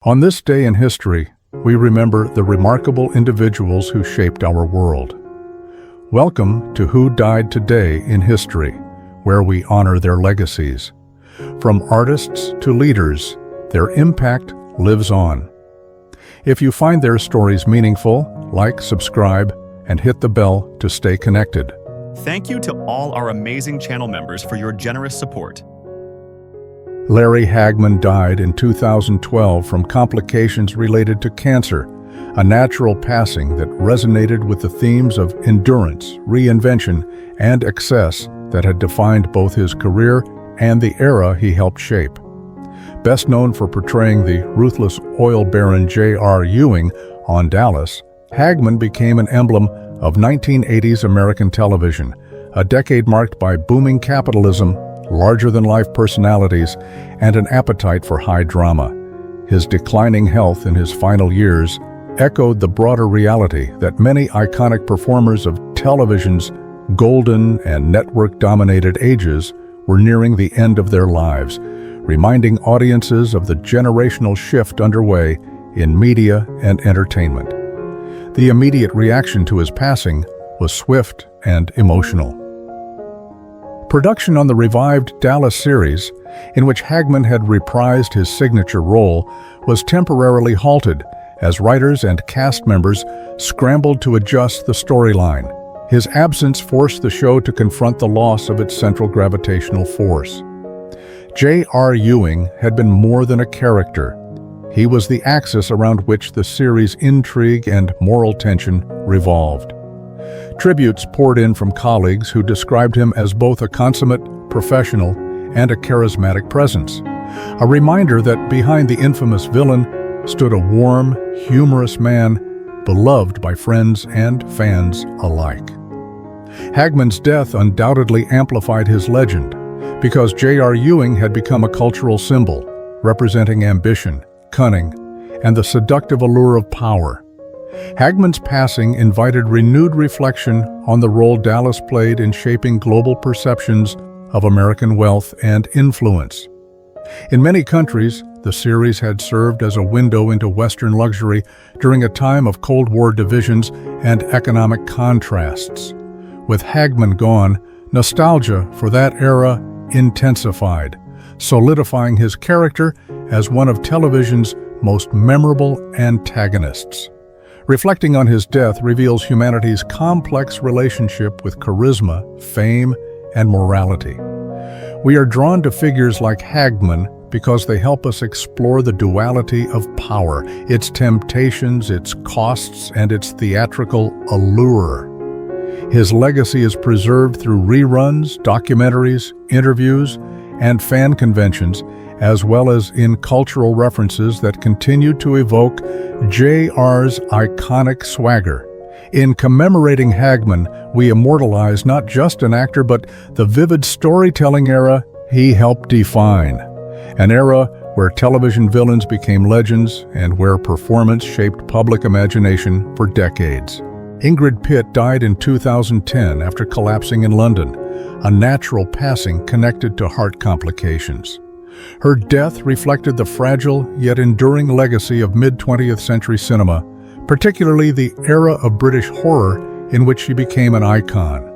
On this day in history, we remember the remarkable individuals who shaped our world. Welcome to Who Died Today in History, where we honor their legacies. From artists to leaders, their impact lives on. If you find their stories meaningful, like, subscribe, and hit the bell to stay connected. Thank you to all our amazing channel members for your generous support. Larry Hagman died in 2012 from complications related to cancer, a natural passing that resonated with the themes of endurance, reinvention, and excess that had defined both his career and the era he helped shape. Best known for portraying the ruthless oil baron J.R. Ewing on Dallas, Hagman became an emblem of 1980s American television, a decade marked by booming capitalism, larger-than-life personalities, and an appetite for high drama. His declining health in his final years echoed the broader reality that many iconic performers of television's golden and network-dominated ages were nearing the end of their lives, reminding audiences of the generational shift underway in media and entertainment. The immediate reaction to his passing was swift and emotional. Production on the revived Dallas series, in which Hagman had reprised his signature role, was temporarily halted as writers and cast members scrambled to adjust the storyline. His absence forced the show to confront the loss of its central gravitational force. J.R. Ewing had been more than a character. He was the axis around which the series' intrigue and moral tension revolved. Tributes poured in from colleagues who described him as both a consummate professional and a charismatic presence, a reminder that behind the infamous villain stood a warm, humorous man beloved by friends and fans alike. Hagman's death undoubtedly amplified his legend, because J.R. Ewing had become a cultural symbol, representing ambition, cunning, and the seductive allure of power. Hagman's passing invited renewed reflection on the role Dallas played in shaping global perceptions of American wealth and influence. In many countries, the series had served as a window into Western luxury during a time of Cold War divisions and economic contrasts. With Hagman gone, nostalgia for that era intensified, solidifying his character as one of television's most memorable antagonists. Reflecting on his death reveals humanity's complex relationship with charisma, fame, and morality. We are drawn to figures like Hagman because they help us explore the duality of power, its temptations, its costs, and its theatrical allure. His legacy is preserved through reruns, documentaries, interviews, and fan conventions, as well as in cultural references that continue to evoke J.R.'s iconic swagger. In commemorating Hagman, we immortalize not just an actor, but the vivid storytelling era he helped define. An era where television villains became legends and where performance shaped public imagination for decades. Ingrid Pitt died in 2010 after collapsing in London, a natural passing connected to heart complications. Her death reflected the fragile yet enduring legacy of mid-20th century cinema, particularly the era of British horror in which she became an icon.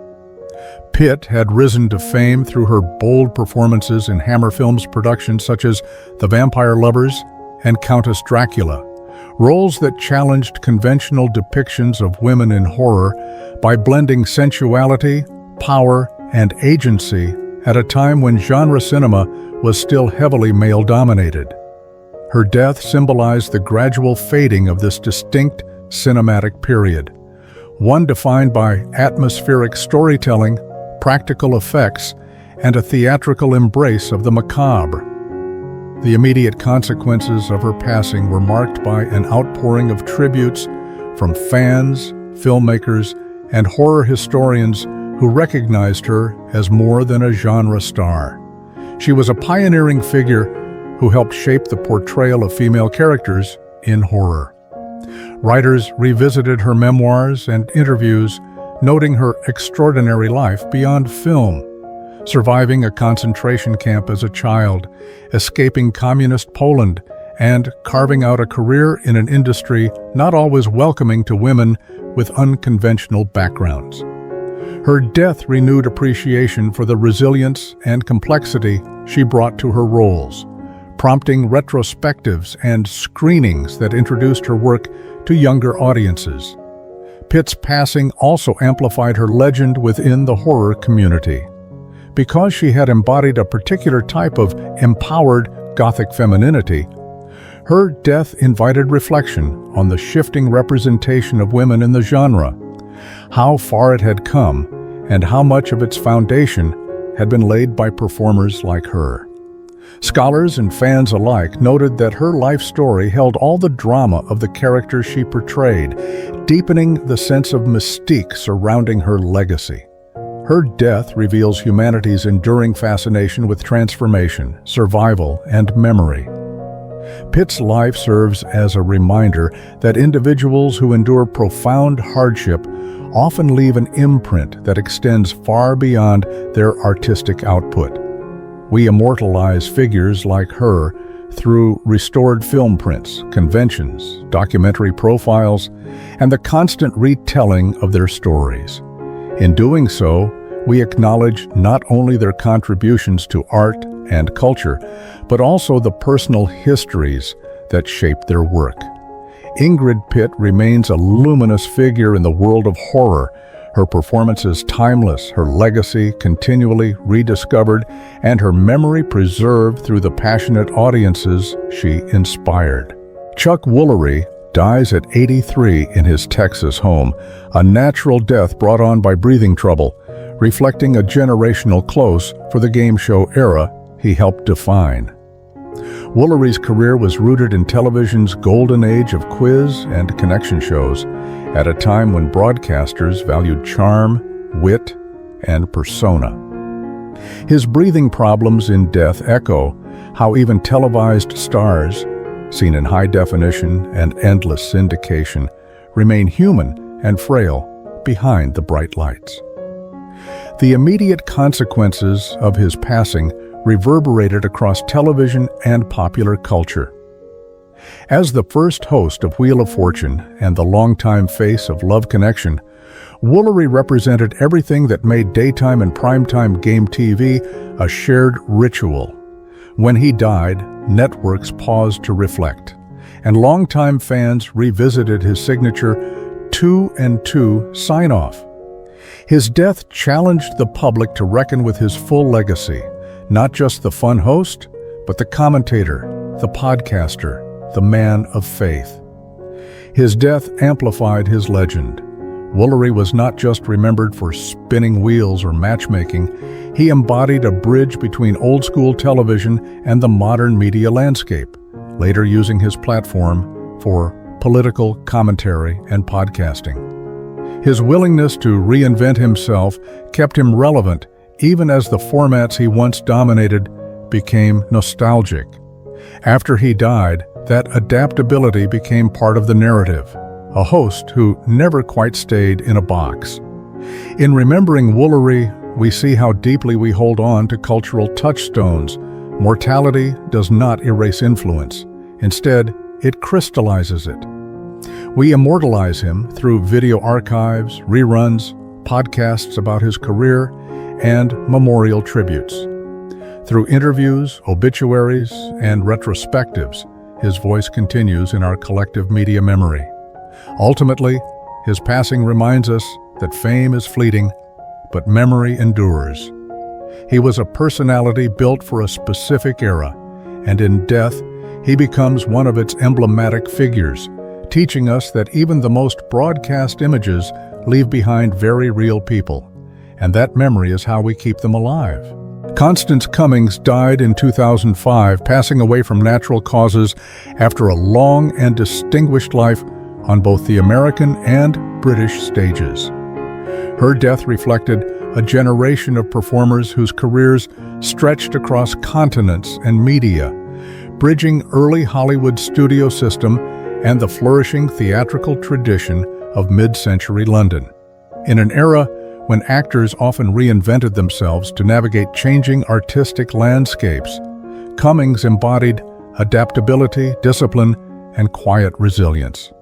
Pitt had risen to fame through her bold performances in Hammer Films productions such as The Vampire Lovers and Countess Dracula, roles that challenged conventional depictions of women in horror by blending sensuality, power, and agency at a time when genre cinema was still heavily male-dominated. Her death symbolized the gradual fading of this distinct cinematic period, one defined by atmospheric storytelling, practical effects, and a theatrical embrace of the macabre. The immediate consequences of her passing were marked by an outpouring of tributes from fans, filmmakers, and horror historians who recognized her as more than a genre star. She was a pioneering figure who helped shape the portrayal of female characters in horror. Writers revisited her memoirs and interviews, noting her extraordinary life beyond film, surviving a concentration camp as a child, escaping communist Poland, and carving out a career in an industry not always welcoming to women with unconventional backgrounds. Her death renewed appreciation for the resilience and complexity she brought to her roles, prompting retrospectives and screenings that introduced her work to younger audiences. Pitt's passing also amplified her legend within the horror community. Because she had embodied a particular type of empowered Gothic femininity, her death invited reflection on the shifting representation of women in the genre, how far it had come, and how much of its foundation had been laid by performers like her. Scholars and fans alike noted that her life story held all the drama of the character she portrayed, deepening the sense of mystique surrounding her legacy. Her death reveals humanity's enduring fascination with transformation, survival, and memory. Pitt's life serves as a reminder that individuals who endure profound hardship often leave an imprint that extends far beyond their artistic output. We immortalize figures like her through restored film prints, conventions, documentary profiles, and the constant retelling of their stories. In doing so, we acknowledge not only their contributions to art and culture, but also the personal histories that shaped their work. Ingrid Pitt remains a luminous figure in the world of horror. Her performance is timeless, her legacy continually rediscovered, and her memory preserved through the passionate audiences she inspired. Chuck Woolery dies at 83 in his Texas home, a natural death brought on by breathing trouble, reflecting a generational close for the game show era he helped define. Woolery's career was rooted in television's golden age of quiz and connection shows, at a time when broadcasters valued charm, wit, and persona. His breathing problems in death echo how even televised stars, seen in high definition and endless syndication, remain human and frail behind the bright lights. The immediate consequences of his passing reverberated across television and popular culture. As the first host of Wheel of Fortune and the longtime face of Love Connection, Woolery represented everything that made daytime and primetime game TV a shared ritual. When he died, networks paused to reflect, and longtime fans revisited his signature 2 and 2 sign-off. His death challenged the public to reckon with his full legacy, not just the fun host, but the commentator, the podcaster, the man of faith. His death amplified his legend. Woolery was not just remembered for spinning wheels or matchmaking, he embodied a bridge between old-school television and the modern media landscape, later using his platform for political commentary and podcasting. His willingness to reinvent himself kept him relevant even as the formats he once dominated became nostalgic. After he died, that adaptability became part of the narrative, a host who never quite stayed in a box. In remembering Woolery, we see how deeply we hold on to cultural touchstones. Mortality does not erase influence. Instead, it crystallizes it. We immortalize him through video archives, reruns, podcasts about his career, and memorial tributes. Through interviews, obituaries, and retrospectives, his voice continues in our collective media memory. Ultimately, his passing reminds us that fame is fleeting, but memory endures. He was a personality built for a specific era, and in death, he becomes one of its emblematic figures, teaching us that even the most broadcast images leave behind very real people, and that memory is how we keep them alive. Constance Cummings died in 2005, passing away from natural causes after a long and distinguished life on both the American and British stages. Her death reflected a generation of performers whose careers stretched across continents and media, bridging early Hollywood studio system and the flourishing theatrical tradition of mid-century London. In an era when actors often reinvented themselves to navigate changing artistic landscapes, Cummings embodied adaptability, discipline, and quiet resilience.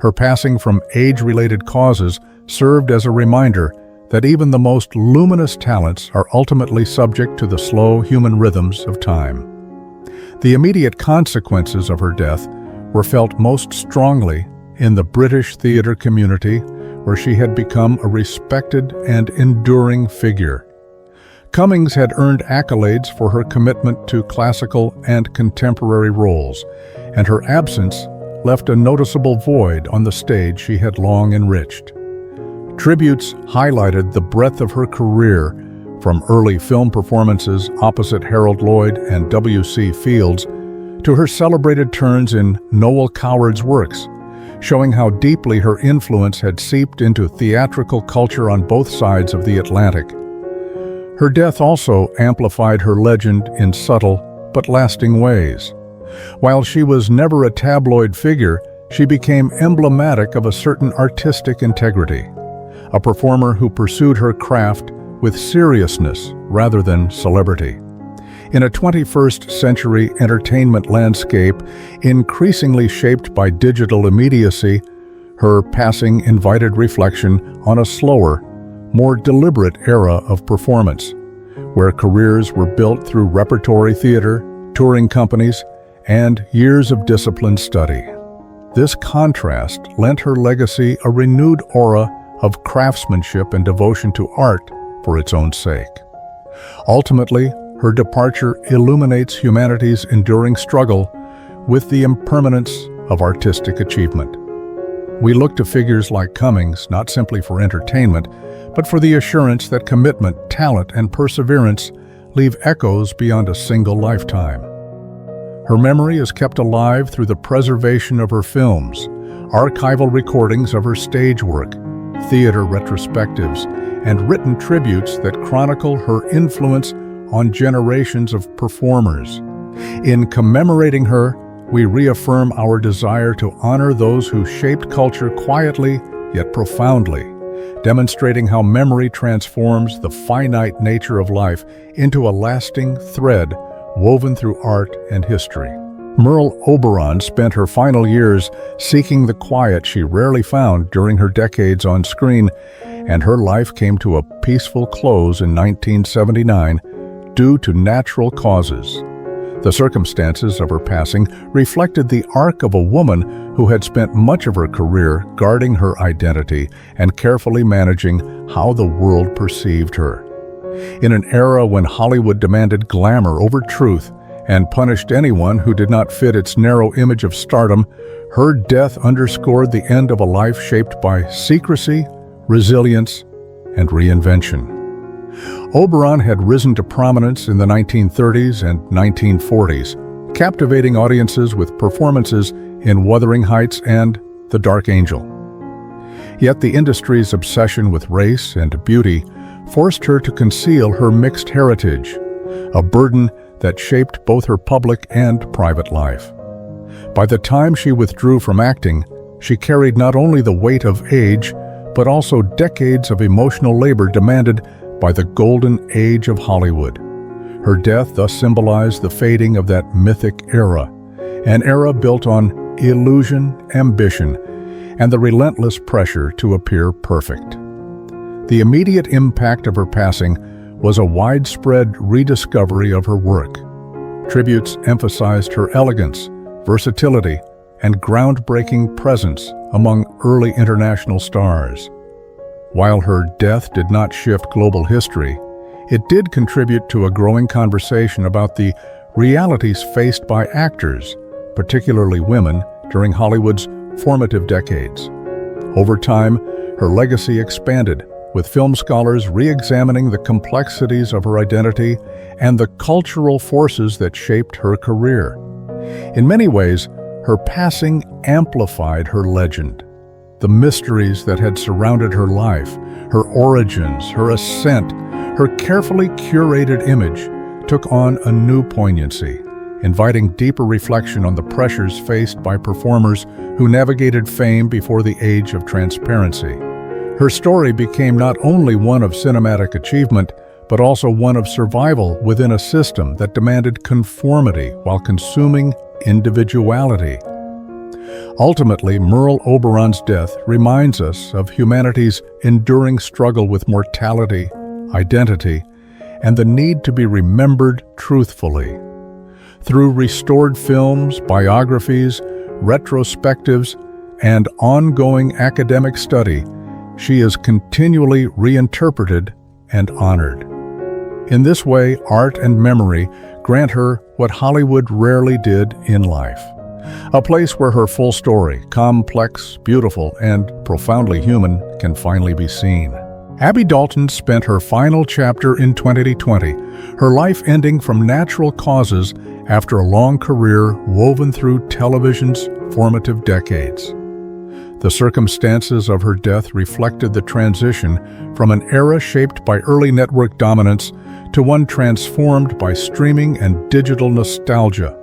Her passing from age-related causes served as a reminder that even the most luminous talents are ultimately subject to the slow human rhythms of time. The immediate consequences of her death were felt most strongly in the British theatre community, where she had become a respected and enduring figure. Cummings had earned accolades for her commitment to classical and contemporary roles, and her absence left a noticeable void on the stage she had long enriched. Tributes highlighted the breadth of her career, from early film performances opposite Harold Lloyd and W.C. Fields to her celebrated turns in Noel Coward's works, showing how deeply her influence had seeped into theatrical culture on both sides of the Atlantic. Her death also amplified her legend in subtle but lasting ways. While she was never a tabloid figure, she became emblematic of a certain artistic integrity, a performer who pursued her craft with seriousness rather than celebrity. In a 21st century entertainment landscape increasingly shaped by digital immediacy, her passing invited reflection on a slower, more deliberate era of performance, where careers were built through repertory theater, touring companies, and years of disciplined study. This contrast lent her legacy a renewed aura of craftsmanship and devotion to art for its own sake. Ultimately, her departure illuminates humanity's enduring struggle with the impermanence of artistic achievement. We look to figures like Cummings not simply for entertainment, but for the assurance that commitment, talent, and perseverance leave echoes beyond a single lifetime. Her memory is kept alive through the preservation of her films, archival recordings of her stage work, theater retrospectives, and written tributes that chronicle her influence on generations of performers. In commemorating her, we reaffirm our desire to honor those who shaped culture quietly yet profoundly, demonstrating how memory transforms the finite nature of life into a lasting thread woven through art and history. Merle Oberon spent her final years seeking the quiet she rarely found during her decades on screen, and her life came to a peaceful close in 1979 due to natural causes. The circumstances of her passing reflected the arc of a woman who had spent much of her career guarding her identity and carefully managing how the world perceived her. In an era when Hollywood demanded glamour over truth and punished anyone who did not fit its narrow image of stardom, her death underscored the end of a life shaped by secrecy, resilience, and reinvention. Oberon had risen to prominence in the 1930s and 1940s, captivating audiences with performances in Wuthering Heights and The Dark Angel. Yet the industry's obsession with race and beauty forced her to conceal her mixed heritage, a burden that shaped both her public and private life. By the time she withdrew from acting, she carried not only the weight of age, but also decades of emotional labor demanded by the golden age of Hollywood. Her death thus symbolized the fading of that mythic era, an era built on illusion, ambition, and the relentless pressure to appear perfect. The immediate impact of her passing was a widespread rediscovery of her work. Tributes emphasized her elegance, versatility, and groundbreaking presence among early international stars. While her death did not shift global history, it did contribute to a growing conversation about the realities faced by actors, particularly women, during Hollywood's formative decades. Over time, her legacy expanded, with film scholars re-examining the complexities of her identity and the cultural forces that shaped her career. In many ways, her passing amplified her legend. The mysteries that had surrounded her life, her origins, her ascent, her carefully curated image took on a new poignancy, inviting deeper reflection on the pressures faced by performers who navigated fame before the age of transparency. Her story became not only one of cinematic achievement, but also one of survival within a system that demanded conformity while consuming individuality. Ultimately, Merle Oberon's death reminds us of humanity's enduring struggle with mortality, identity, and the need to be remembered truthfully. Through restored films, biographies, retrospectives, and ongoing academic study, she is continually reinterpreted and honored. In this way, art and memory grant her what Hollywood rarely did in life. A place where her full story, complex, beautiful, and profoundly human, can finally be seen. Abby Dalton spent her final chapter in 2020, her life ending from natural causes after a long career woven through television's formative decades. The circumstances of her death reflected the transition from an era shaped by early network dominance to one transformed by streaming and digital nostalgia.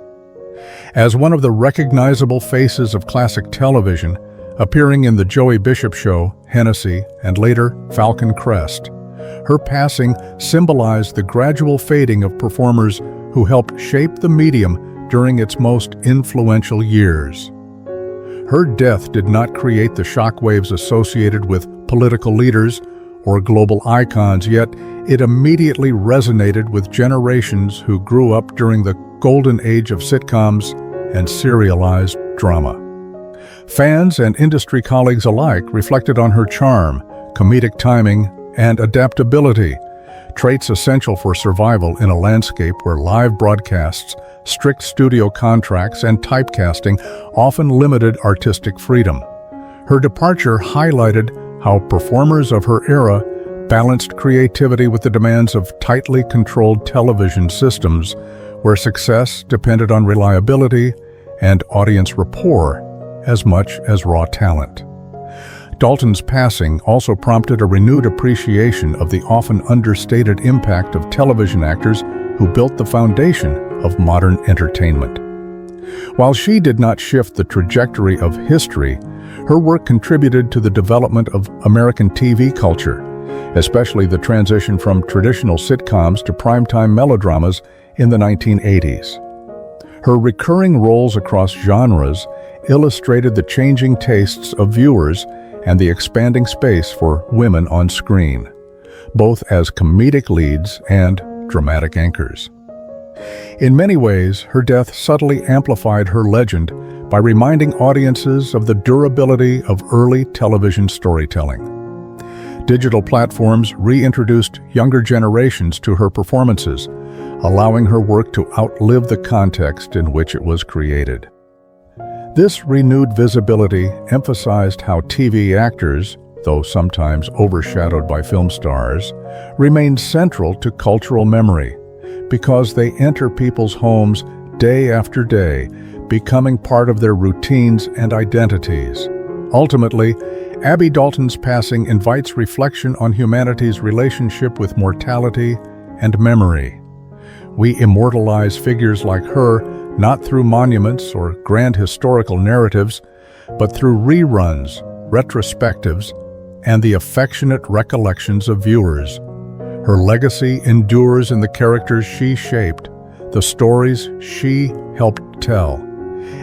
As one of the recognizable faces of classic television, appearing in The Joey Bishop Show, Hennessy, and later Falcon Crest, her passing symbolized the gradual fading of performers who helped shape the medium during its most influential years. Her death did not create the shockwaves associated with political leaders or global icons, yet it immediately resonated with generations who grew up during the golden age of sitcoms and serialized drama. Fans and industry colleagues alike reflected on her charm, comedic timing, and adaptability, traits essential for survival in a landscape where live broadcasts, strict studio contracts, and typecasting often limited artistic freedom. Her departure highlighted how performers of her era balanced creativity with the demands of tightly controlled television systems, where success depended on reliability and audience rapport as much as raw talent. Dalton's passing also prompted a renewed appreciation of the often understated impact of television actors who built the foundation of modern entertainment. While she did not shift the trajectory of history, her work contributed to the development of American TV culture, especially the transition from traditional sitcoms to primetime melodramas in the 1980s. Her recurring roles across genres illustrated the changing tastes of viewers and the expanding space for women on screen, both as comedic leads and dramatic anchors. In many ways, her death subtly amplified her legend by reminding audiences of the durability of early television storytelling. Digital platforms reintroduced younger generations to her performances, allowing her work to outlive the context in which it was created. This renewed visibility emphasized how TV actors, though sometimes overshadowed by film stars, remain central to cultural memory because they enter people's homes day after day, becoming part of their routines and identities. Ultimately, Abby Dalton's passing invites reflection on humanity's relationship with mortality and memory. We immortalize figures like her not through monuments or grand historical narratives, but through reruns, retrospectives, and the affectionate recollections of viewers. Her legacy endures in the characters she shaped, the stories she helped tell,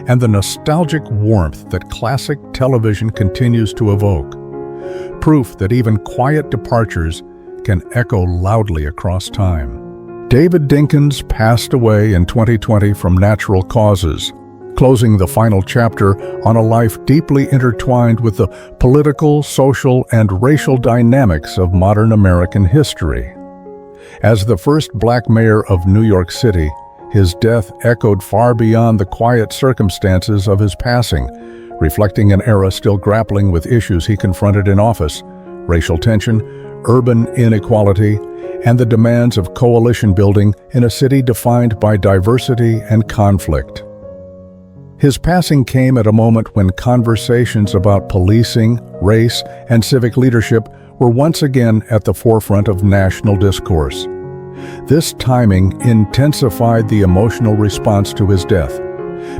and the nostalgic warmth that classic television continues to evoke. Proof that even quiet departures can echo loudly across time. David Dinkins passed away in 2020 from natural causes, closing the final chapter on a life deeply intertwined with the political, social, and racial dynamics of modern American history. As the first black mayor of New York City, his death echoed far beyond the quiet circumstances of his passing, reflecting an era still grappling with issues he confronted in office: racial tension, urban inequality, and the demands of coalition building in a city defined by diversity and conflict. His passing came at a moment when conversations about policing, race, and civic leadership were once again at the forefront of national discourse. This timing intensified the emotional response to his death.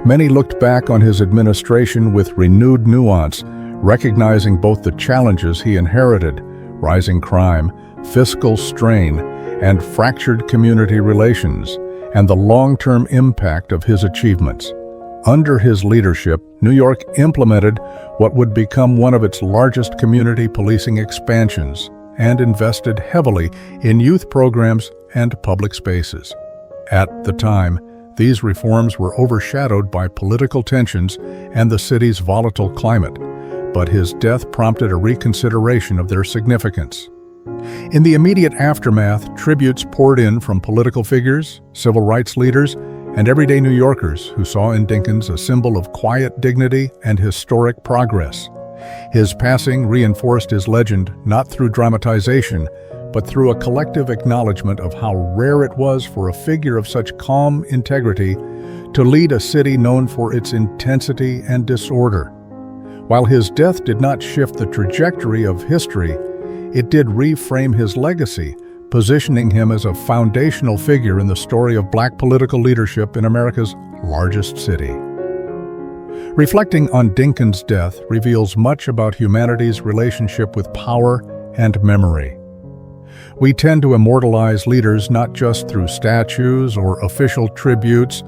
Many looked back on his administration with renewed nuance, recognizing both the challenges he inherited, rising crime, fiscal strain, and fractured community relations, and the long-term impact of his achievements. Under his leadership, New York implemented what would become one of its largest community policing expansions and invested heavily in youth programs and public spaces. At the time, these reforms were overshadowed by political tensions and the city's volatile climate, but his death prompted a reconsideration of their significance. In the immediate aftermath, tributes poured in from political figures, civil rights leaders, and everyday New Yorkers who saw in Dinkins a symbol of quiet dignity and historic progress. His passing reinforced his legend not through dramatization, but through a collective acknowledgement of how rare it was for a figure of such calm integrity to lead a city known for its intensity and disorder. While his death did not shift the trajectory of history, it did reframe his legacy, positioning him as a foundational figure in the story of Black political leadership in America's largest city. Reflecting on Dinkins' death reveals much about humanity's relationship with power and memory. We tend to immortalize leaders not just through statues or official tributes,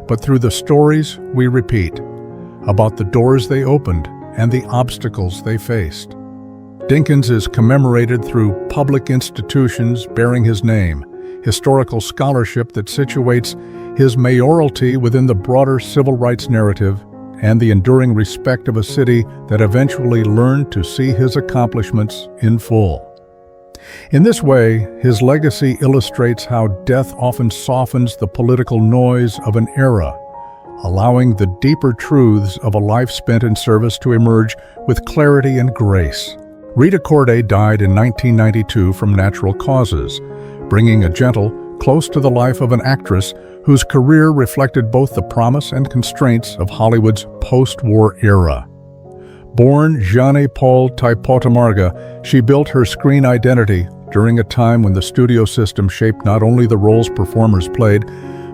but through the stories we repeat, about the doors they opened and the obstacles they faced. Dinkins is commemorated through public institutions bearing his name, historical scholarship that situates his mayoralty within the broader civil rights narrative, and the enduring respect of a city that eventually learned to see his accomplishments in full. In this way, his legacy illustrates how death often softens the political noise of an era, allowing the deeper truths of a life spent in service to emerge with clarity and grace. Rita Corday died in 1992 from natural causes, bringing a gentle, close to the life of an actress whose career reflected both the promise and constraints of Hollywood's post-war era. Born Jeanne Paul Typotamarga, she built her screen identity during a time when the studio system shaped not only the roles performers played,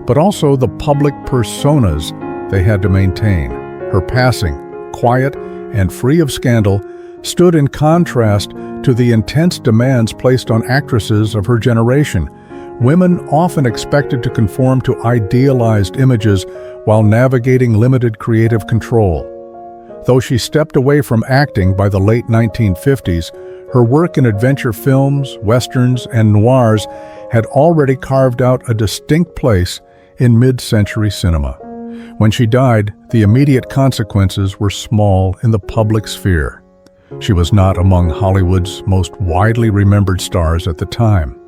but also the public personas they had to maintain. Her passing, quiet and free of scandal, stood in contrast to the intense demands placed on actresses of her generation, women often expected to conform to idealized images while navigating limited creative control. Though she stepped away from acting by the late 1950s, her work in adventure films, westerns, and noirs had already carved out a distinct place in mid-century cinema. When she died, the immediate consequences were small in the public sphere. She was not among Hollywood's most widely remembered stars at the time.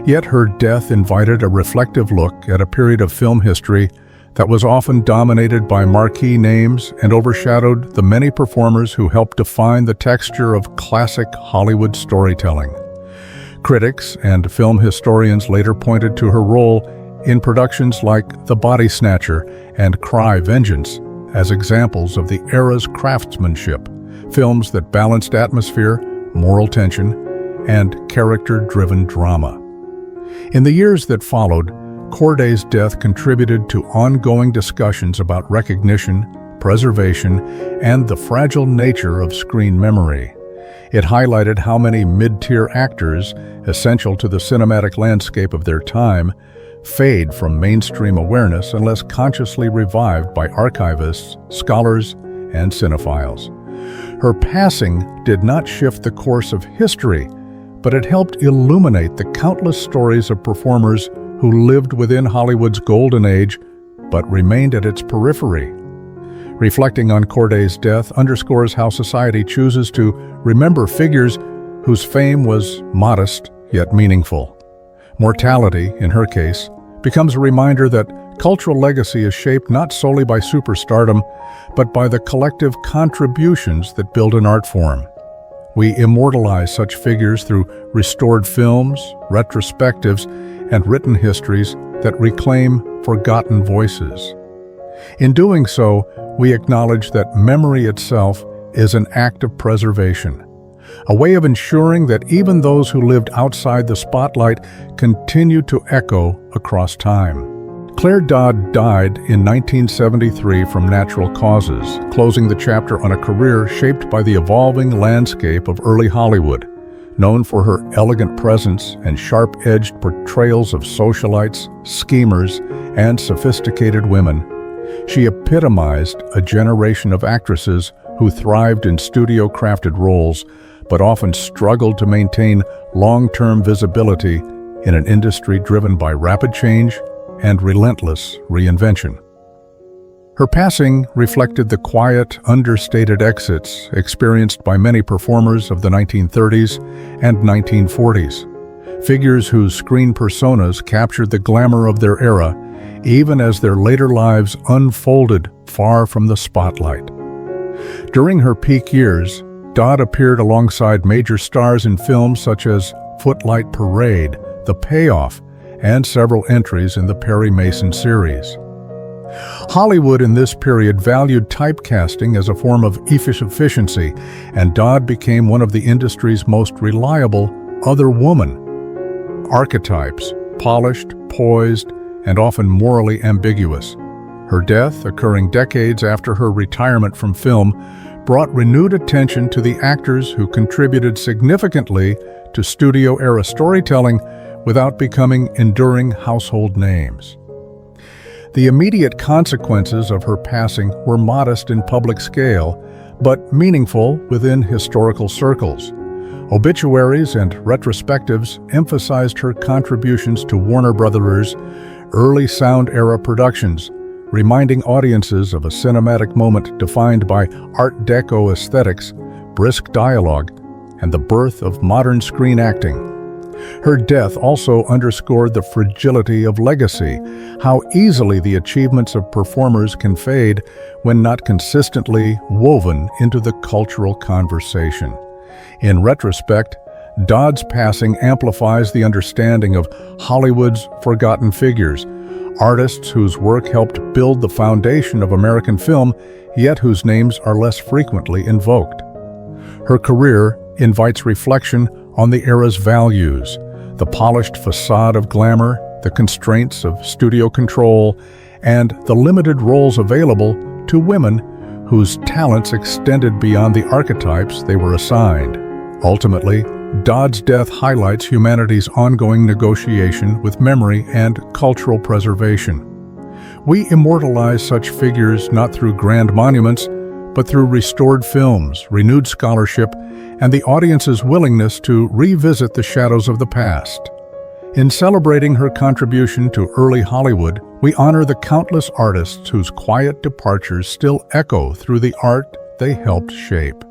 Yet her death invited a reflective look at a period of film history that was often dominated by marquee names and overshadowed the many performers who helped define the texture of classic Hollywood storytelling. Critics and film historians later pointed to her role in productions like The Body Snatcher and Cry Vengeance as examples of the era's craftsmanship, films that balanced atmosphere, moral tension, and character-driven drama. In the years that followed, Corday's death contributed to ongoing discussions about recognition, preservation, and the fragile nature of screen memory. It highlighted how many mid-tier actors, essential to the cinematic landscape of their time, fade from mainstream awareness unless consciously revived by archivists, scholars, and cinephiles. Her passing did not shift the course of history, but it helped illuminate the countless stories of performers who lived within Hollywood's golden age, but remained at its periphery. Reflecting on Corday's death underscores how society chooses to remember figures whose fame was modest yet meaningful. Mortality, in her case, becomes a reminder that cultural legacy is shaped not solely by superstardom, but by the collective contributions that build an art form. We immortalize such figures through restored films, retrospectives, and written histories that reclaim forgotten voices. In doing so, we acknowledge that memory itself is an act of preservation, a way of ensuring that even those who lived outside the spotlight continue to echo across time. Claire Dodd died in 1973 from natural causes, closing the chapter on a career shaped by the evolving landscape of early Hollywood. Known for her elegant presence and sharp-edged portrayals of socialites, schemers, and sophisticated women, she epitomized a generation of actresses who thrived in studio-crafted roles but often struggled to maintain long-term visibility in an industry driven by rapid change and relentless reinvention. Her passing reflected the quiet, understated exits experienced by many performers of the 1930s and 1940s, figures whose screen personas captured the glamour of their era, even as their later lives unfolded far from the spotlight. During her peak years, Dodd appeared alongside major stars in films such as Footlight Parade, The Payoff, and several entries in the Perry Mason series. Hollywood in this period valued typecasting as a form of efficiency, and Dodd became one of the industry's most reliable other woman archetypes, polished, poised, and often morally ambiguous. Her death, occurring decades after her retirement from film, brought renewed attention to the actors who contributed significantly to studio-era storytelling without becoming enduring household names. The immediate consequences of her passing were modest in public scale, but meaningful within historical circles. Obituaries and retrospectives emphasized her contributions to Warner Brothers' early sound-era productions, reminding audiences of a cinematic moment defined by Art Deco aesthetics, brisk dialogue, and the birth of modern screen acting. Her death also underscored the fragility of legacy, how easily the achievements of performers can fade when not consistently woven into the cultural conversation. In retrospect, Dodd's passing amplifies the understanding of Hollywood's forgotten figures, artists whose work helped build the foundation of American film, yet whose names are less frequently invoked. Her career invites reflection on the era's values, the polished facade of glamour, the constraints of studio control, and the limited roles available to women whose talents extended beyond the archetypes they were assigned. Ultimately, Dodd's death highlights humanity's ongoing negotiation with memory and cultural preservation. We immortalize such figures not through grand monuments, but through restored films, renewed scholarship, and the audience's willingness to revisit the shadows of the past. In celebrating her contribution to early Hollywood, we honor the countless artists whose quiet departures still echo through the art they helped shape.